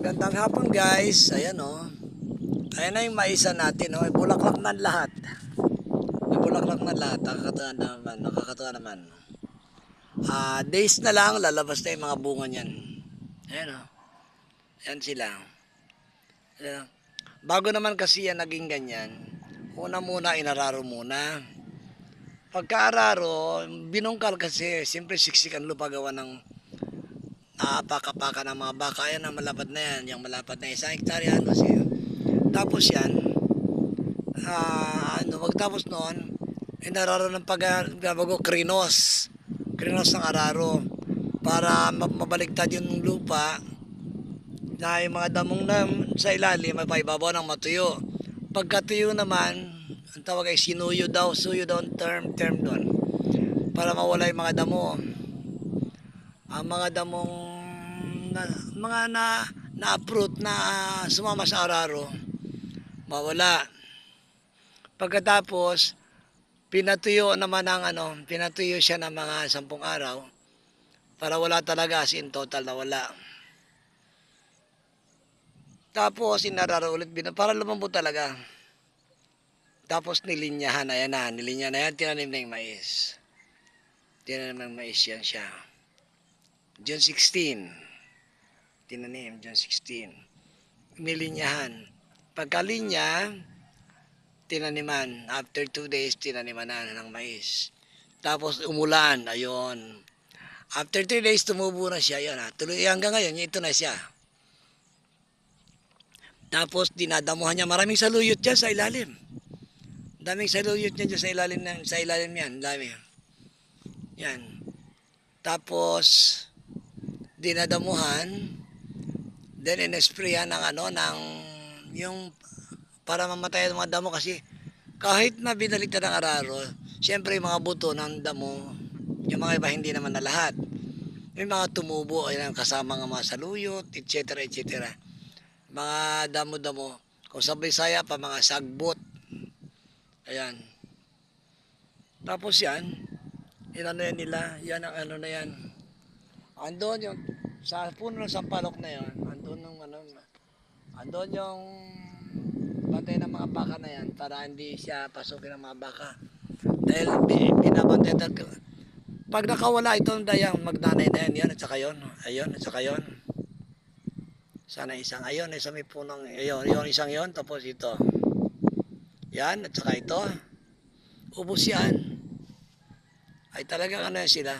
Magandang hapon guys. Ayan o. Ayan na yung maisa natin o. Bulaklak na lahat. May bulaklak na lahat. Nakakatuwa naman. Nakakatuwa naman. Days na lang lalabas na yung mga bunga niyan. Ayan o. Ayan sila. Ayan. Bago naman kasi yan naging ganyan. Una muna inararo muna. Pagka-araro, binungkal kasi. Siyempre siksik ang lupagawa ng apaka-paka ng mga baka. Ayan ang malapad na yan. Yung malapad na 1 hektarya. Tapos yan, magtapos noon, inararo ng pagbabago krinos ng araro para mabaliktad yung lupa na yung mga damong na sa ilalim may paibabaw ng matuyo. Pagkatuyo naman, ang tawag ay suyo daw ang term doon para mawala yung mga damo. Ang mga damong na-uproot na sumama sa araro, mawala. Pagkatapos, pinatuyo siya ng mga 10 araw para wala talaga, as in total na wala. Tapos, inararo ulit para lumambot talaga. Tapos, nilinyahan na yan, tinanim na yung mais. Tinanim ng mais yan siya. June 16. Tinanim, June 16. Nilinyahan. Pagkalinya, tinaniman. After 2 days, tinaniman na ng mais. Tapos umulan, ayun. After 3 days, tumubo na siya. Ayun, tuloy hanggang ngayon, ito na siya. Tapos dinadamuhan niya. Maraming saluyot dyan sa ilalim. Daming saluyot niya dyan sa ilalim yan. Dami. Yan. Tapos, dinadamuhan. Then, inesprayan yung para mamatay ang mga damo kasi kahit na binaliktad ang araro, siyempre yung mga buto ng damo, yung mga iba hindi naman na lahat. May mga tumubo, ayun, kasama ng mga saluyot, etc. etc. Mga damo-damo. Kung sa Bisaya pa, mga sagbot. Ayan. Tapos yan, inano yan nila, yan ang ano na yan. Andon yung, sa puno ng sampalok na yan, andon yung bantay ng mga baka na yan para hindi siya pasukin ng mga baka. Dahil binabantay talaga. Pag nakawala itong dayang magnanay na yan, at saka yun, ayun, at saka yun. Sana isang ayon, isa may punong, ayun, yung isang yon, tapos ito. Yan, at saka ito. Ubus yan. Ay talagang ano yan sila.